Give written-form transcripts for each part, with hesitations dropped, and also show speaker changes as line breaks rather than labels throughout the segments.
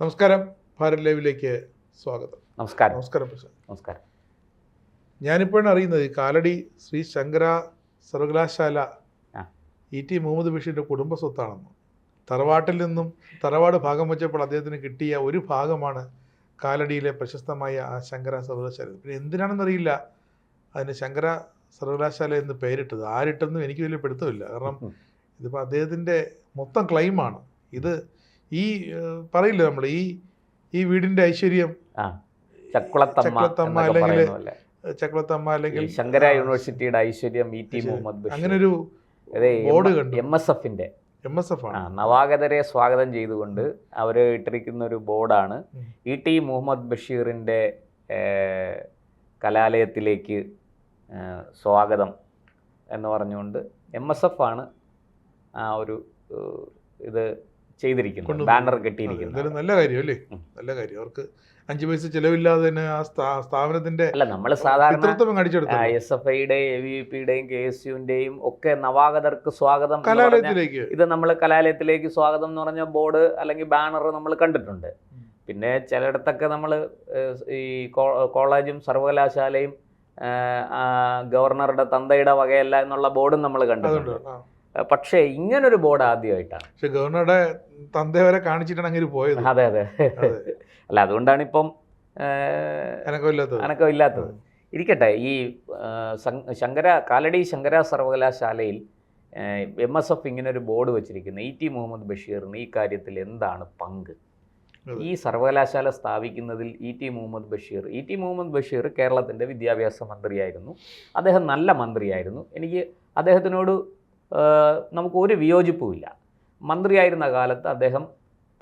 നമസ്കാരം, ഭാരത് ലൈവിലേക്ക് സ്വാഗതം.
നമസ്കാരം.
നമസ്കാരം പ്രസാദ്.
നമസ്കാരം.
ഞാനിപ്പോഴാണ് അറിയുന്നത് ഈ കാലടി ശ്രീ ശങ്കര സർവകലാശാല E.T. മുഹമ്മദ് ബഷീറിൻ്റെ കുടുംബ സ്വത്താണെന്ന്. തറവാട്ടിൽ നിന്നും തറവാട് ഭാഗം വെച്ചപ്പോൾ അദ്ദേഹത്തിന് കിട്ടിയ ഒരു ഭാഗമാണ് കാലടിയിലെ പ്രശസ്തമായ ആ ശങ്കര സർവകലാശാല. പിന്നെ എന്തിനാണെന്നറിയില്ല അതിന് ശങ്കര സർവകലാശാല എന്ന് പേരിട്ടത്. ആരിട്ടെന്നും എനിക്ക് വലിയ പിടുത്തമില്ല. കാരണം ഇതിപ്പോൾ അദ്ദേഹത്തിൻ്റെ മൊത്തം ക്ലെയിമാണ്. ഇത് ഈ പറയില്ല നമ്മൾ ഈ വീടിൻ്റെ ഐശ്വര്യം
ചക്കുളത്തമ്മ
അല്ലെങ്കിൽ
ശങ്കര യൂണിവേഴ്സിറ്റിയുടെ ഐശ്വര്യം E.T. മുഹമ്മദ് ബഷീർ.
അങ്ങനൊരു ബോർഡ് കണ്ടു.
MSF ആണ്. നവാഗതരെ സ്വാഗതം ചെയ്തുകൊണ്ട് അവർ ഇട്ടിരിക്കുന്ന ഒരു ബോർഡാണ് E.T. മുഹമ്മദ് ബഷീറിൻ്റെ കലാലയത്തിലേക്ക് സ്വാഗതം എന്ന് പറഞ്ഞുകൊണ്ട് MSF ആണ് ആ ഒരു ഇത് ചെയ്തിരിക്കുന്നത്, ബാനർ കെട്ടിയിരിക്കുന്നത്.
നല്ല കാര്യം അല്ലേ? നല്ല കാര്യം. അവർക്ക് 5 പൈസ ചിലവില്ലാതെ തന്നെ ആ സ്ഥാപനത്തിന്റെ
അല്ല, നമ്മൾ സാധാരണ SFIയുടെയും AVPയുടെയും KSUവിന്റെയും ഒക്കെ നവാഗതർക്ക് സ്വാഗതം
കലാലയത്തിലേക്ക്,
ഇത് നമ്മൾ കലാലയത്തിലേക്ക് സ്വാഗതം എന്ന് പറഞ്ഞ ബോർഡ് അല്ലെങ്കിൽ ബാനർ നമ്മൾ കണ്ടിട്ടുണ്ട്. പിന്നെ ചിലയിടത്തൊക്കെ നമ്മൾ ഈ കോളേജും സർവകലാശാലയും ഗവർണറുടെ തന്തയുടെ വകയല്ല എന്നുള്ള ബോർഡും നമ്മൾ കണ്ടിട്ടുണ്ട്. പക്ഷേ ഇങ്ങനൊരു ബോർഡ് ആദ്യമായിട്ടാണ്.
പക്ഷെ ഗവർണറുടെ തന്ത വരെ കാണിച്ചിട്ടാണ് അങ്ങനെ പോയത്.
അതെ. അല്ല, അതുകൊണ്ടാണ് ഇപ്പം അനക്കമില്ലാത്തത്. ഇരിക്കട്ടെ, ഈ കാലടി ശങ്കര സർവകലാശാലയിൽ MSF ഇങ്ങനൊരു ബോർഡ് വെച്ചിരിക്കുന്നത് E.T. മുഹമ്മദ് ബഷീറിന് ഈ കാര്യത്തിൽ എന്താണ് പങ്ക്? ഈ സർവകലാശാല സ്ഥാപിക്കുന്നതിൽ E.T. മുഹമ്മദ് ബഷീർ കേരളത്തിൻ്റെ വിദ്യാഭ്യാസ മന്ത്രിയായിരുന്നു. അദ്ദേഹം നല്ല മന്ത്രിയായിരുന്നു. എനിക്ക് അദ്ദേഹത്തിനോട് നമുക്കൊരു വിയോജിപ്പുമില്ല. മന്ത്രിയായിരുന്ന കാലത്ത് അദ്ദേഹം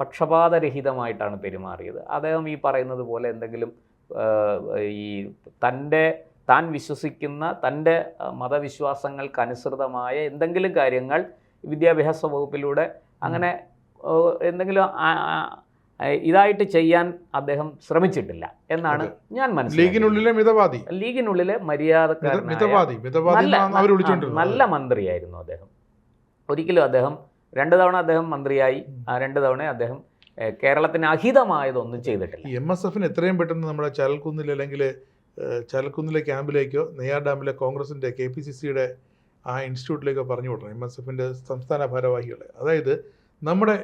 പക്ഷപാതരഹിതമായിട്ടാണ് പെരുമാറിയത്. അദ്ദേഹം ഈ പറയുന്നത് പോലെ എന്തെങ്കിലും ഈ താൻ വിശ്വസിക്കുന്ന തൻ്റെ മതവിശ്വാസങ്ങൾക്ക് അനുസൃതമായ എന്തെങ്കിലും കാര്യങ്ങൾ വിദ്യാഭ്യാസ വകുപ്പിലൂടെ അങ്ങനെ എന്തെങ്കിലും ഇതായിട്ട് ചെയ്യാൻ അദ്ദേഹം ശ്രമിച്ചിട്ടില്ല എന്നാണ് ഞാൻ മനസ്സിലാക്കുന്നത്. ലീഗിനുള്ളിലെ നല്ല മന്ത്രിയായിരുന്നു അദ്ദേഹം. ഒരിക്കലും അദ്ദേഹം 2 തവണ അദ്ദേഹം മന്ത്രിയായി. ആ 2 തവണ അദ്ദേഹം കേരളത്തിന് അഹിതമായതൊന്നും ചെയ്തിട്ടില്ല.
MSFന് എത്രയും പെട്ടെന്ന് നമ്മുടെ ചാലക്കുന്നിലെ ക്യാമ്പിലേക്കോ നെയ്യാർ ഡാമിലെ കോൺഗ്രസിൻ്റെ KPCCയുടെ ആ ഇൻസ്റ്റിറ്റ്യൂട്ടിലേക്കോ പറഞ്ഞു വിടണം MSFൻ്റെ സംസ്ഥാന ഭാരവാഹികളെ. അതായത് നമ്മുടെ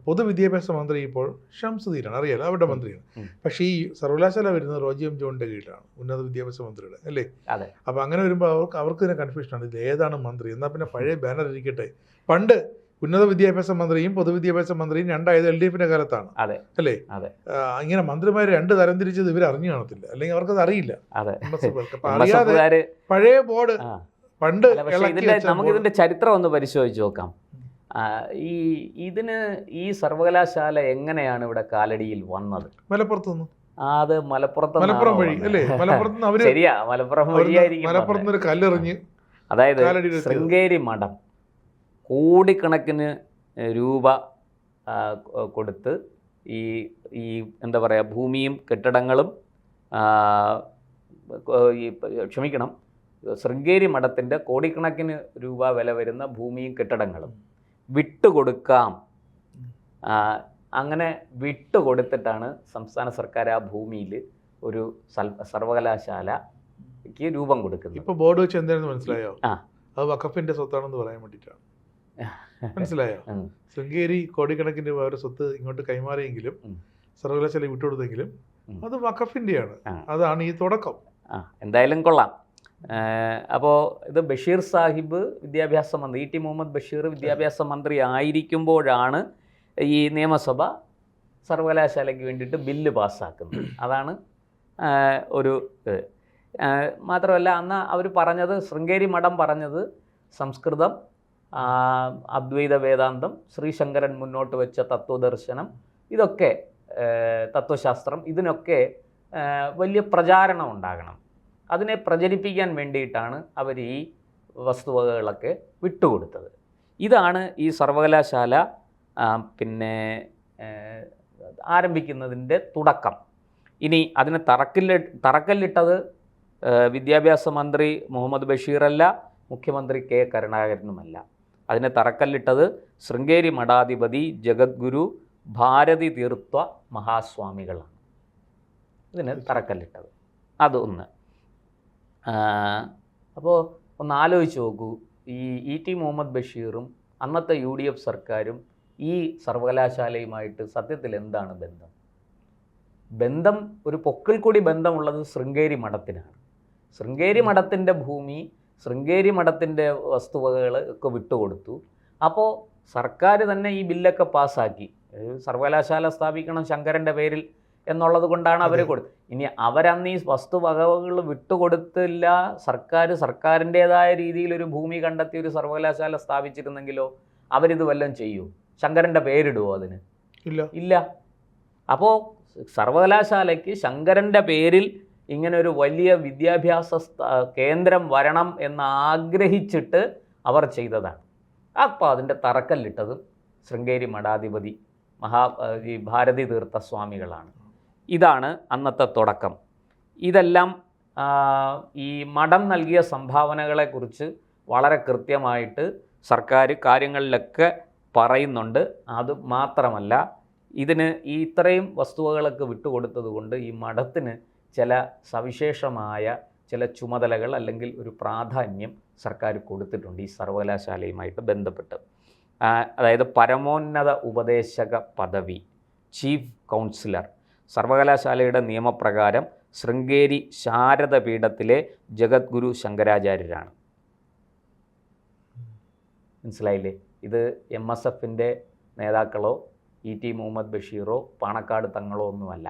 പൊതുവിദ്യാഭ്യാസ മന്ത്രി ഇപ്പോൾ ഷംസുദ്ദീനാണ്, അറിയാലോ, അവരുടെ മന്ത്രിയാണ്. പക്ഷേ ഈ സർവകലാശാല വരുന്നത് റോജി എം ജോണിൻ്റെ കീഴിലാണ്, ഉന്നത വിദ്യാഭ്യാസ മന്ത്രിയുടെ, അല്ലേ? അപ്പോൾ അങ്ങനെ വരുമ്പോൾ അവർക്ക് തന്നെ കൺഫ്യൂഷനാണ്, ഇത് ഏതാണ് മന്ത്രി? എന്നാൽ പിന്നെ പഴയ ബാനർ ഇരിക്കട്ടെ. പണ്ട് ഉന്നത വിദ്യാഭ്യാസ മന്ത്രിയും പൊതുവിദ്യാഭ്യാസ മന്ത്രിയും രണ്ടായത് LDFിൻ്റെ കാലത്താണ്, അല്ലേ? ഇങ്ങനെ മന്ത്രിമാർ 2 തരംതിരിച്ചത് ഇവർ അറിഞ്ഞു കാണത്തില്ല, അല്ലെങ്കിൽ അവർക്കത് അറിയില്ല. അറിയാതെ പഴയ ബോർഡ് പണ്ട്.
നമുക്കിതിന്റെ ചരിത്രം ഒന്ന് പരിശോധിച്ച് നോക്കാം. ഈ സർവകലാശാല എങ്ങനെയാണ് ഇവിടെ കാലടിയിൽ വന്നത്?
മലപ്പുറത്തുനിന്ന്.
അത് മലപ്പുറം
വഴി അല്ലേ?
ശരിയാ, മലപ്പുറം വഴിയായിരിക്കും
കല്ലെറിഞ്ഞ്.
അതായത് ശൃംഗേരി മഠം കോടിക്കണക്കിന് രൂപ കൊടുത്ത് ഈ എന്താ പറയുക, ഭൂമിയും കെട്ടിടങ്ങളും ശൃംഗേരി മഠത്തിൻ്റെ കോടിക്കണക്കിന് രൂപ വില വരുന്ന ഭൂമിയും കെട്ടിടങ്ങളും വിട്ടുകൊടുക്കാം. അങ്ങനെ വിട്ടുകൊടുത്തിട്ടാണ് സംസ്ഥാന സർക്കാർ ആ ഭൂമിയിൽ ഒരു സർവകലാശാലയ്ക്ക് രൂപം കൊടുക്കുന്നത്.
ഇപ്പോൾ ബോർഡ് വെച്ച് എന്താണെന്ന് മനസ്സിലായോ? അത് വഖഫിൻ്റെ സ്വത്താണെന്ന് പറയാൻ വേണ്ടിയിട്ടാണ്. മനസ്സിലായോ? ശൃംഗേരി കോടിക്കണക്കിന് രൂപ അവരുടെ സ്വത്ത് ഇങ്ങോട്ട് കൈമാറിയെങ്കിലും സർവകലാശാല വിട്ടുകൊടുത്തെങ്കിലും അത് വഖഫിൻ്റെയാണ്. അതാണ് ഈ തുടക്കം.
എന്തായാലും കൊള്ളാം. അപ്പോൾ ഇത് ബഷീർ സാഹിബ് വിദ്യാഭ്യാസ മന്ത്രി, E.T. മുഹമ്മദ് ബഷീർ വിദ്യാഭ്യാസ മന്ത്രി ആയിരിക്കുമ്പോഴാണ് ഈ നിയമസഭ സർവകലാശാലയ്ക്ക് വേണ്ടിയിട്ട് ബില്ല് പാസ്സാക്കുന്നത്. അതാണ് ഒരു ഇത്. മാത്രമല്ല, അന്ന് അവർ പറഞ്ഞത്, ശൃംഗേരി മഠം പറഞ്ഞത് സംസ്കൃതം, അദ്വൈത വേദാന്തം, ശ്രീശങ്കരൻ മുന്നോട്ട് വെച്ച തത്വദർശനം, ഇതൊക്കെ തത്വശാസ്ത്രം, ഇതിനൊക്കെ വലിയ പ്രചാരണം ഉണ്ടാകണം. അതിനെ പ്രചരിപ്പിക്കാൻ വേണ്ടിയിട്ടാണ് അവർ ഈ വസ്തുവകകളൊക്കെ വിട്ടുകൊടുത്തത്. ഇതാണ് ഈ സർവകലാശാല പിന്നെ ആരംഭിക്കുന്നതിൻ്റെ തുടക്കം. ഇനി അതിന് തറക്കല്ലിട്ടത് വിദ്യാഭ്യാസ മന്ത്രി മുഹമ്മദ് ബഷീറല്ല, മുഖ്യമന്ത്രി K. കരുണാകരനുമല്ല. അതിനെ തറക്കല്ലിട്ടത് ശൃംഗേരി മഠാധിപതി ജഗദ്ഗുരു ഭാരതി തീർത്ത മഹാസ്വാമികളാണ് ഇതിന് തറക്കല്ലിട്ടത്. അതൊന്ന്. അപ്പോൾ ഒന്ന് ആലോചിച്ച് നോക്കൂ, ഈ ഇ ടി മുഹമ്മദ് ബഷീറും അന്നത്തെ UDF സർക്കാരും ഈ സർവകലാശാലയുമായിട്ട് സത്യത്തിൽ എന്താണ് ബന്ധം? ഒരു പൊക്കിൽ കൂടി ബന്ധമുള്ളത് ശൃംഗേരി മഠത്തിനാണ്. ശൃംഗേരി മഠത്തിൻ്റെ ഭൂമി, ശൃംഗേരി മഠത്തിൻ്റെ വസ്തുവകകൾ ഒക്കെ വിട്ടുകൊടുത്തു. അപ്പോൾ സർക്കാർ തന്നെ ഈ ബില്ലൊക്കെ പാസ്സാക്കി, സർവകലാശാല സ്ഥാപിക്കണം ശങ്കരൻ്റെ പേരിൽ എന്നുള്ളത് കൊണ്ടാണ് അവർ കൊടുത്തത്. ഇനി അവരന്ന് ഈ വസ്തുവകകൾ വിട്ടുകൊടുത്തില്ല, സർക്കാരിൻ്റേതായ രീതിയിൽ ഒരു ഭൂമി കണ്ടെത്തി ഒരു സർവകലാശാല സ്ഥാപിച്ചിരുന്നെങ്കിലോ അവരിത് വല്ലതും ചെയ്യൂ? ശങ്കരൻ്റെ പേരിടുമോ അതിന്? ഇല്ല. അപ്പോൾ സർവകലാശാലയ്ക്ക് ശങ്കരൻ്റെ പേരിൽ ഇങ്ങനെ ഒരു വലിയ വിദ്യാഭ്യാസ കേന്ദ്രം വരണം എന്ന് ആഗ്രഹിച്ചിട്ട് അവർ ചെയ്തതാണ്. അപ്പോൾ അതിൻ്റെ തറക്കല്ലിട്ടതും ശൃംഗേരി മഠാധിപതി ഈ ഭാരതി തീർത്ഥ സ്വാമികളാണ്. ഇതാണ് അന്നത്തെ തുടക്കം. ഇതെല്ലാം ഈ മഠം നൽകിയ സംഭാവനകളെക്കുറിച്ച് വളരെ കൃത്യമായിട്ട് സർക്കാർ കാര്യങ്ങളിലൊക്കെ പറയുന്നുണ്ട്. അത് മാത്രമല്ല, ഇതിന് ഈ ഇത്രയും വസ്തുവകളൊക്കെ വിട്ടുകൊടുത്തത് കൊണ്ട് ഈ മഠത്തിന് ചില സവിശേഷമായ ചില ചുമതലകൾ അല്ലെങ്കിൽ ഒരു പ്രാധാന്യം സർക്കാർ കൊടുത്തിട്ടുണ്ട് ഈ സർവകലാശാലയുമായിട്ട് ബന്ധപ്പെട്ട്. അതായത് പരമോന്നത ഉപദേശക പദവി, ചീഫ് കൗൺസിലർ, സർവകലാശാലയുടെ നിയമപ്രകാരം ശൃംഗേരി ശാരദ പീഠത്തിലെ ജഗദ്ഗുരു ശങ്കരാചാര്യരാണ്. മനസ്സിലായില്ലേ? ഇത് MSFൻ്റെ നേതാക്കളോ ഇ ടി മുഹമ്മദ് ബഷീറോ പാണക്കാട് തങ്ങളോ ഒന്നുമല്ല.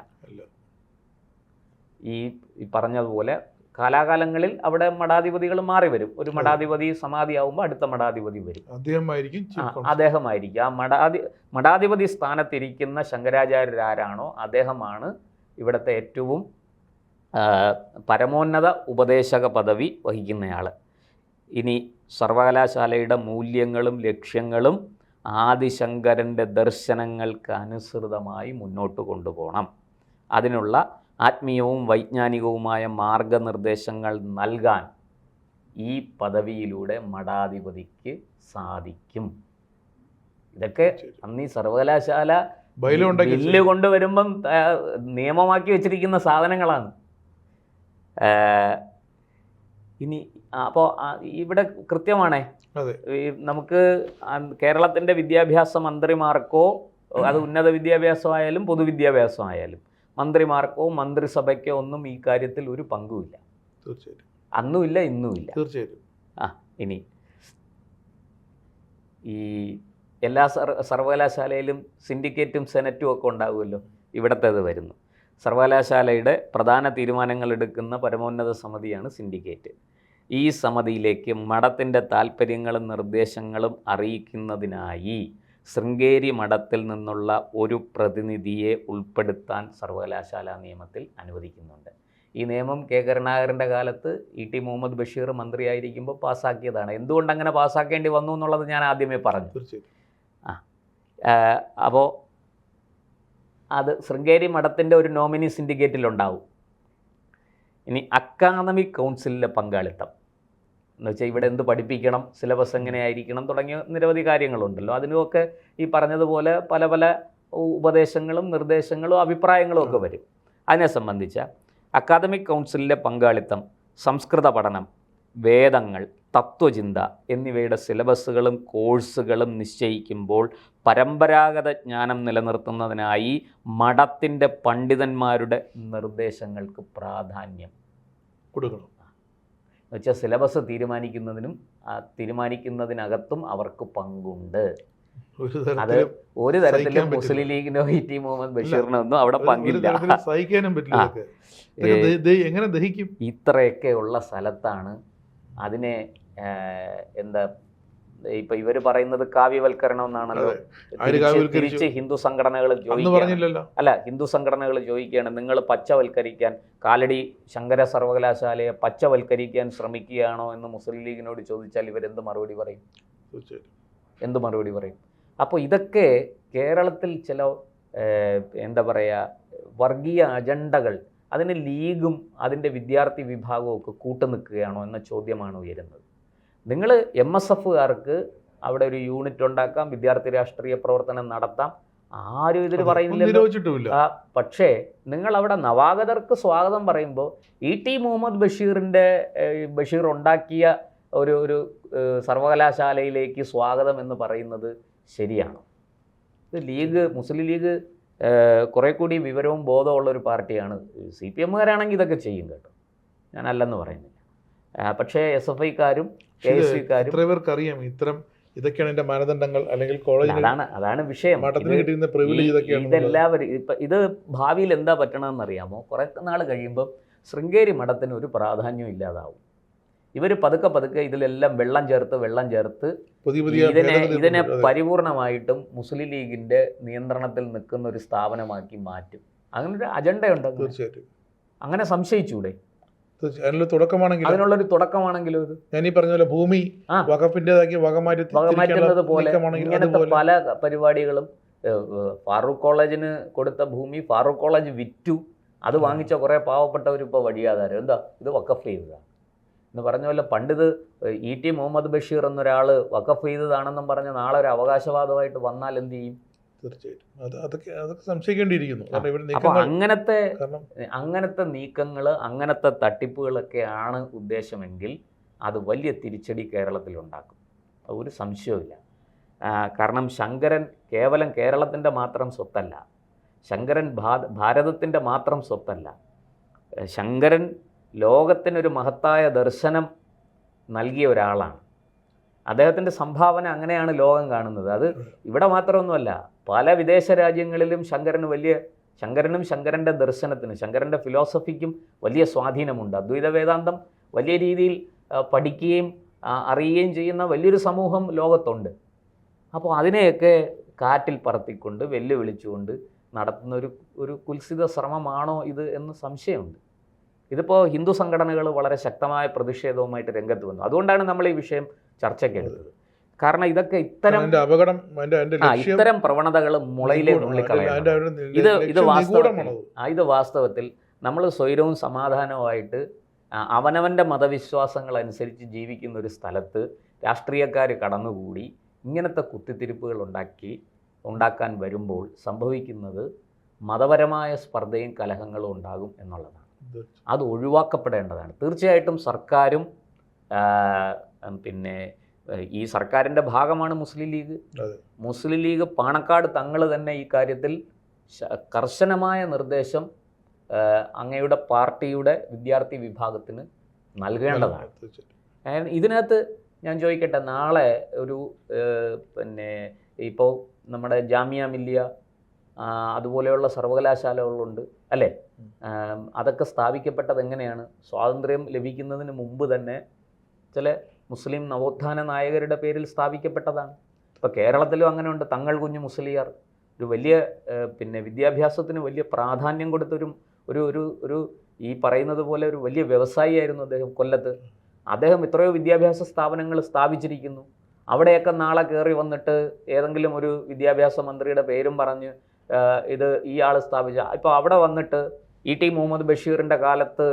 ഈ പറഞ്ഞതുപോലെ കാലാകാലങ്ങളിൽ അവിടെ മഠാധിപതികൾ മാറി വരും. ഒരു മഠാധിപതി സമാധിയാവുമ്പോൾ അടുത്ത മഠാധിപതി വരും, അദ്ദേഹമായിരിക്കും. ആ മഠാധിപതി സ്ഥാനത്തിരിക്കുന്ന ശങ്കരാചാര്യരാരാണോ അദ്ദേഹമാണ് ഇവിടുത്തെ ഏറ്റവും പരമോന്നത ഉപദേശക പദവി വഹിക്കുന്നയാൾ. ഇനി സർവകലാശാലയുടെ മൂല്യങ്ങളും ലക്ഷ്യങ്ങളും ആദിശങ്കരൻ്റെ ദർശനങ്ങൾക്ക് അനുസൃതമായി മുന്നോട്ട് കൊണ്ടുപോകണം. അതിനുള്ള ആത്മീയവും വൈജ്ഞാനികവുമായ മാർഗനിർദ്ദേശങ്ങൾ നൽകാൻ ഈ പദവിയിലൂടെ മഠാധിപതിക്ക് സാധിക്കും. ഇതൊക്കെ അന്ന് ഈ സർവകലാശാല ബില്ല് കൊണ്ടുവരുമ്പം നിയമമാക്കി വെച്ചിരിക്കുന്ന സാധനങ്ങളാണ്. ഇനി അപ്പോൾ ഇവിടെ കൃത്യമാണേ, നമുക്ക് കേരളത്തിൻ്റെ വിദ്യാഭ്യാസ മന്ത്രിമാർക്കോ, അത് ഉന്നത വിദ്യാഭ്യാസമായാലും പൊതുവിദ്യാഭ്യാസമായാലും, മന്ത്രിമാർക്കോ മന്ത്രിസഭയ്ക്കോ ഒന്നും ഈ കാര്യത്തിൽ ഒരു പങ്കുമില്ല. അന്നുമില്ല, ഇന്നുമില്ല. ഇനി ഈ എല്ലാ സർവകലാശാലയിലും സിൻഡിക്കേറ്റും സെനറ്റും ഒക്കെ ഉണ്ടാകുമല്ലോ, ഇവിടത്തേത് വരുന്നു. സർവകലാശാലയുടെ പ്രധാന തീരുമാനങ്ങൾ എടുക്കുന്ന പരമോന്നത സമിതിയാണ് സിൻഡിക്കേറ്റ്. ഈ സമിതിയിലേക്ക് മഠത്തിൻ്റെ താൽപ്പര്യങ്ങളും നിർദ്ദേശങ്ങളും അറിയിക്കുന്നതിനായി ശൃംഗേരി മഠത്തിൽ നിന്നുള്ള ഒരു പ്രതിനിധിയെ ഉൾപ്പെടുത്താൻ സർവകലാശാല നിയമത്തിൽ അനുവദിക്കുന്നുണ്ട്. ഈ നിയമം കെ കരുണാകരൻ്റെ കാലത്ത് ഇ ടി മുഹമ്മദ് ബഷീർ മന്ത്രിയായിരിക്കുമ്പോൾ പാസ്സാക്കിയതാണ്. എന്തുകൊണ്ട് അങ്ങനെ പാസ്സാക്കേണ്ടി വന്നു എന്നുള്ളത് ഞാൻ ആദ്യമേ പറഞ്ഞു. അപ്പോൾ അത് ശൃംഗേരി മഠത്തിൻ്റെ ഒരു നോമിനി സിൻഡിക്കേറ്റിലുണ്ടാവും. ഇനി അക്കാദമിക് കൗൺസിലിലെ പങ്കാളിത്തം എന്ന് വെച്ചാൽ ഇവിടെ എന്ത് പഠിപ്പിക്കണം, സിലബസ് എങ്ങനെയായിരിക്കണം തുടങ്ങിയ നിരവധി കാര്യങ്ങളുണ്ടല്ലോ. അതിനുമൊക്കെ ഈ പറഞ്ഞതുപോലെ പല പല ഉപദേശങ്ങളും നിർദ്ദേശങ്ങളും അഭിപ്രായങ്ങളും ഒക്കെ വരും. അതിനെ സംബന്ധിച്ച അക്കാദമിക് കൗൺസിലിലെ പങ്കാളിത്തം സംസ്കൃത പഠനം, വേദങ്ങൾ, തത്വചിന്ത എന്നിവയുടെ സിലബസുകളും കോഴ്സുകളും നിശ്ചയിക്കുമ്പോൾ പരമ്പരാഗത ജ്ഞാനം നിലനിർത്തുന്നതിനായി മഠത്തിൻ്റെ പണ്ഡിതന്മാരുടെ നിർദ്ദേശങ്ങൾക്ക് പ്രാധാന്യം കൊടുക്കണം. എന്നുവെച്ചാൽ സിലബസ് തീരുമാനിക്കുന്നതിനകത്തും അവർക്ക് പങ്കുണ്ട്. അത് ഒരു തരത്തിലും മുസ്ലിം ലീഗിനോ ഇ ടി മുഹമ്മദ് ബഷീറിനോ ഒന്നും അവിടെ പങ്കില്ല. ഇത്രയൊക്കെയുള്ള സ്ഥലത്താണ് അതിനെ ഇപ്പൊ ഇവര് പറയുന്നത് കാവ്യവൽക്കരണം എന്നാണല്ലോ. തിരിച്ച് ഹിന്ദു സംഘടനകൾ ഹിന്ദു സംഘടനകൾ ചോദിക്കുകയാണ്, നിങ്ങൾ പച്ചവൽക്കരിക്കാൻ, കാലടി ശങ്കര സർവകലാശാലയെ പച്ചവൽക്കരിക്കാൻ ശ്രമിക്കുകയാണോ എന്ന് മുസ്ലിം ലീഗിനോട് ചോദിച്ചാൽ ഇവരെന്ത് മറുപടി പറയും? എന്ത് മറുപടി പറയും? അപ്പോൾ ഇതൊക്കെ കേരളത്തിൽ ചില എന്താ പറയുക വർഗീയ അജണ്ടകൾ, അതിന് ലീഗും അതിൻ്റെ വിദ്യാർത്ഥി വിഭാഗവും ഒക്കെ കൂട്ടുനിൽക്കുകയാണോ എന്ന ചോദ്യമാണ് ഉയരുന്നത്. നിങ്ങൾ MSFകാർക്ക് അവിടെ ഒരു യൂണിറ്റ് ഉണ്ടാക്കാം, വിദ്യാർത്ഥി രാഷ്ട്രീയ പ്രവർത്തനം നടത്താം, ആരും ഇതിൽ പറയുന്നില്ല.
നിരോധിച്ചിട്ടുമില്ല.
പക്ഷേ നിങ്ങൾ അവിടെ നവാഗതർക്ക് സ്വാഗതം പറയുമ്പോൾ ET മുഹമ്മദ് ബഷീർ ഉണ്ടാക്കിയ ഒരു സർവകലാശാലയിലേക്ക് സ്വാഗതം എന്ന് പറയുന്നത് ശരിയാണോ? ഇത് മുസ്ലിം ലീഗ് കുറെ കൂടി വിവരവും ബോധമുള്ളൊരു പാർട്ടിയാണ്. CPM-കാരാണെങ്കിൽ ഇതൊക്കെ ചെയ്യും കേട്ടോ, ഞാനല്ലെന്ന് പറയുന്നില്ല. പക്ഷേ SFI-ക്കാരും KSU-ക്കാരും
എത്ര പേർക്ക് അറിയാം ഇതൊക്കെയാണ് എൻ്റെ മാനദണ്ഡങ്ങൾ, അല്ലെങ്കിൽ കോളേജിൽ
അതാണ് വിഷയം. ഇതെല്ലാവരും ഇത് ഭാവിയിൽ എന്താ പറ്റണമെന്നറിയാമോ? കുറെ നാൾ കഴിയുമ്പോൾ ശൃംഗേരി മഠത്തിന് ഒരു പ്രാധാന്യം ഇല്ലാതാവും. ഇവർ പതുക്കെ ഇതിലെല്ലാം വെള്ളം ചേർത്ത് ഇതിനെ പരിപൂർണമായിട്ടും മുസ്ലിം ലീഗിന്റെ നിയന്ത്രണത്തിൽ നിൽക്കുന്ന ഒരു സ്ഥാപനമാക്കി മാറ്റും. അങ്ങനൊരു അജണ്ടയുണ്ട്.
തീർച്ചയായിട്ടും അങ്ങനെ
സംശയിച്ചൂടെ?
അതിനുള്ളൊരു തുടക്കമാണെങ്കിലും ഞാൻ ഈ പറഞ്ഞ പോലെ ഭൂമി
വകമാറ്റുന്നത് പോലെ ഇങ്ങനത്തെ പല പരിപാടികളും. ഫാറൂഖ് കോളേജിന് കൊടുത്ത ഭൂമി ഫാറൂഖ് കോളേജ് വിറ്റു, അത് വാങ്ങിച്ച കുറെ പാവപ്പെട്ടവർ ഇപ്പോൾ വഴിയാധാരം എന്താ ഇത് വഖഫ് ചെയ്തതാണ് എന്ന് പറഞ്ഞ പോലെ. പണ്ടിത് ET മുഹമ്മദ് ബഷീർ എന്നൊരാൾ വഖഫ് ചെയ്തതാണെന്നും പറഞ്ഞ് നാളെ ഒരു അവകാശവാദമായിട്ട് വന്നാൽ എന്ത് ചെയ്യും?
തീർച്ചയായിട്ടും അതൊക്കെ സംശയിക്കേണ്ടിയിരിക്കുന്നു.
അപ്പോൾ അങ്ങനത്തെ നീക്കങ്ങൾ, അങ്ങനത്തെ തട്ടിപ്പുകളൊക്കെയാണ് ഉദ്ദേശമെങ്കിൽ അത് വലിയ തിരിച്ചടി കേരളത്തിലുണ്ടാക്കും, ഒരു സംശയവുമില്ല. കാരണം ശങ്കരൻ കേവലം കേരളത്തിൻ്റെ മാത്രം സ്വത്തല്ല, ശങ്കരൻ ഭാരതത്തിൻ്റെ മാത്രം സ്വത്തല്ല. ശങ്കരൻ ലോകത്തിനൊരു മഹത്തായ ദർശനം നൽകിയ ഒരാളാണ്. അദ്ദേഹത്തിൻ്റെ സംഭാവന അങ്ങനെയാണ് ലോകം കാണുന്നത്. അത് ഇവിടെ മാത്രമൊന്നുമല്ല, പല വിദേശ രാജ്യങ്ങളിലും ശങ്കരനും ശങ്കരൻ്റെ ദർശനത്തിനും ശങ്കരൻ്റെ ഫിലോസഫിക്കും വലിയ സ്വാധീനമുണ്ട്. അദ്വൈത വേദാന്തം വലിയ രീതിയിൽ പഠിക്കുകയും അറിയുകയും ചെയ്യുന്ന വലിയൊരു സമൂഹം ലോകത്തുണ്ട്. അപ്പോൾ അതിനെയൊക്കെ കാറ്റിൽ പറത്തിക്കൊണ്ട് വെല്ലുവിളിച്ചുകൊണ്ട് നടത്തുന്ന ഒരു കുൽസിത ശ്രമമാണോ ഇത് എന്ന് സംശയമുണ്ട്. ഇതിപ്പോൾ ഹിന്ദു സംഘടനകൾ വളരെ ശക്തമായ പ്രതിഷേധവുമായിട്ട് രംഗത്ത് വന്നു. അതുകൊണ്ടാണ് നമ്മൾ ഈ വിഷയം ചർച്ചയ്ക്കെടുത്തത്. കാരണം ഇതൊക്കെ ഇത്തരം പ്രവണതകൾ മുളയിലെ നുള്ളിക്കളയണം. ഇത് വാസ്തവത്തിൽ നമ്മൾ സ്വൈരവും സമാധാനവുമായിട്ട് അവനവൻ്റെ മതവിശ്വാസങ്ങൾ അനുസരിച്ച് ജീവിക്കുന്ന ഒരു സ്ഥലത്ത് രാഷ്ട്രീയക്കാർ കടന്നുകൂടി ഇങ്ങനത്തെ കുത്തിത്തിരിപ്പുകൾ ഉണ്ടാക്കാൻ വരുമ്പോൾ സംഭവിക്കുന്നത് മതപരമായ സ്പർദ്ധയും കലഹങ്ങളും ഉണ്ടാകും എന്നുള്ളതാണ്. അത് ഒഴിവാക്കപ്പെടേണ്ടതാണ്. തീർച്ചയായിട്ടും സർക്കാരും പിന്നെ ഈ സർക്കാരിൻ്റെ ഭാഗമാണ് മുസ്ലിം ലീഗ് പാണക്കാട് തങ്ങൾ തന്നെ ഈ കാര്യത്തിൽ കർശനമായ നിർദ്ദേശം അങ്ങയുടെ പാർട്ടിയുടെ വിദ്യാർത്ഥി വിഭാഗത്തിന് നൽകേണ്ടതാണ്. ഇതിനകത്ത് ഞാൻ ചോദിക്കട്ടെ, നാളെ ഒരു പിന്നെ ഇപ്പോൾ നമ്മുടെ ജാമിയ മില്ലിയ അതുപോലെയുള്ള സർവകലാശാലകളുണ്ട് അല്ലേ? അതൊക്കെ സ്ഥാപിക്കപ്പെട്ടത് എങ്ങനെയാണ്? സ്വാതന്ത്ര്യം ലഭിക്കുന്നതിന് മുമ്പ് തന്നെ ചില മുസ്ലിം നവോത്ഥാന നായകരുടെ പേരിൽ സ്ഥാപിക്കപ്പെട്ടതാണ്. ഇപ്പോൾ കേരളത്തിലും അങ്ങനെ ഉണ്ട്. തങ്ങൾ കുഞ്ഞ് മുസ്ലിയാർ ഒരു വലിയ പിന്നെ വിദ്യാഭ്യാസത്തിന് വലിയ പ്രാധാന്യം കൊടുത്തൊരു ഒരു ഈ പറയുന്നത് പോലെ ഒരു വലിയ വ്യവസായിയായിരുന്നു അദ്ദേഹം. കൊല്ലത്ത് അദ്ദേഹം എത്രയോ വിദ്യാഭ്യാസ സ്ഥാപനങ്ങൾ സ്ഥാപിച്ചിരിക്കുന്നു. അവിടെയൊക്കെ നാളെ കയറി വന്നിട്ട് ഏതെങ്കിലും ഒരു വിദ്യാഭ്യാസ മന്ത്രിയുടെ പേരും പറഞ്ഞ് ഇത് ഈ ആൾ സ്ഥാപിച്ച, ഇപ്പോൾ അവിടെ വന്നിട്ട് ET മുഹമ്മദ് ബഷീറിൻ്റെ കാലത്ത്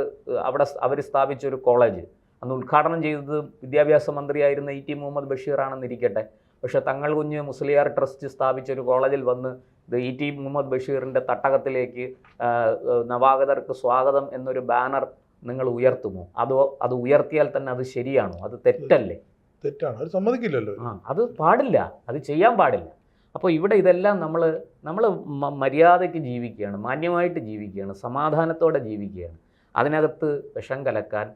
അവിടെ അവർ സ്ഥാപിച്ചൊരു കോളേജ് അന്ന് ഉദ്ഘാടനം ചെയ്തത് വിദ്യാഭ്യാസ മന്ത്രിയായിരുന്ന ET മുഹമ്മദ് ബഷീറാണെന്നിരിക്കട്ടെ. പക്ഷേ തങ്ങൾ കുഞ്ഞ് മുസ്ലിയാർ ട്രസ്റ്റ് സ്ഥാപിച്ചൊരു കോളേജിൽ വന്ന് ET മുഹമ്മദ് ബഷീറിൻ്റെ തട്ടകത്തിലേക്ക് നവാഗതർക്ക് സ്വാഗതം എന്നൊരു ബാനർ നിങ്ങൾ ഉയർത്തുമോ? അത് ഉയർത്തിയാൽ തന്നെ അത് ശരിയാണോ? അത് തെറ്റല്ലേ?
തെറ്റാണ്, അത് സമ്മതിക്കില്ലല്ലോ.
അത് പാടില്ല, അത് ചെയ്യാൻ പാടില്ല. അപ്പോൾ ഇവിടെ ഇതെല്ലാം നമ്മൾ മര്യാദയ്ക്ക് ജീവിക്കുകയാണ്, മാന്യമായിട്ട് ജീവിക്കുകയാണ്, സമാധാനത്തോടെ ജീവിക്കുകയാണ്. അതിനകത്ത് വിഷം കലക്കാൻ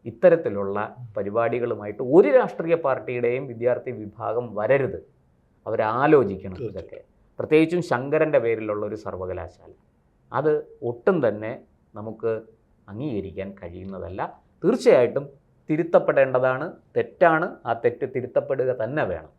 ഇത്തരത്തിലുള്ള പരിപാടികളുമായിട്ട് ഒരു രാഷ്ട്രീയ പാർട്ടിയുടെയും വിദ്യാർത്ഥി വിഭാഗം വരരുത്. അവരാലോചിക്കണം ഇതൊക്കെ. പ്രത്യേകിച്ചും ശങ്കരൻ്റെ പേരിലുള്ള ഒരു സർവകലാശാല അത് ഒട്ടും തന്നെ നമുക്ക് അംഗീകരിക്കാൻ കഴിയുന്നതല്ല. തീർച്ചയായിട്ടും തിരുത്തപ്പെടേണ്ടതാണ്. തെറ്റാണ്, ആ തെറ്റ് തിരുത്തപ്പെടുക തന്നെ വേണം.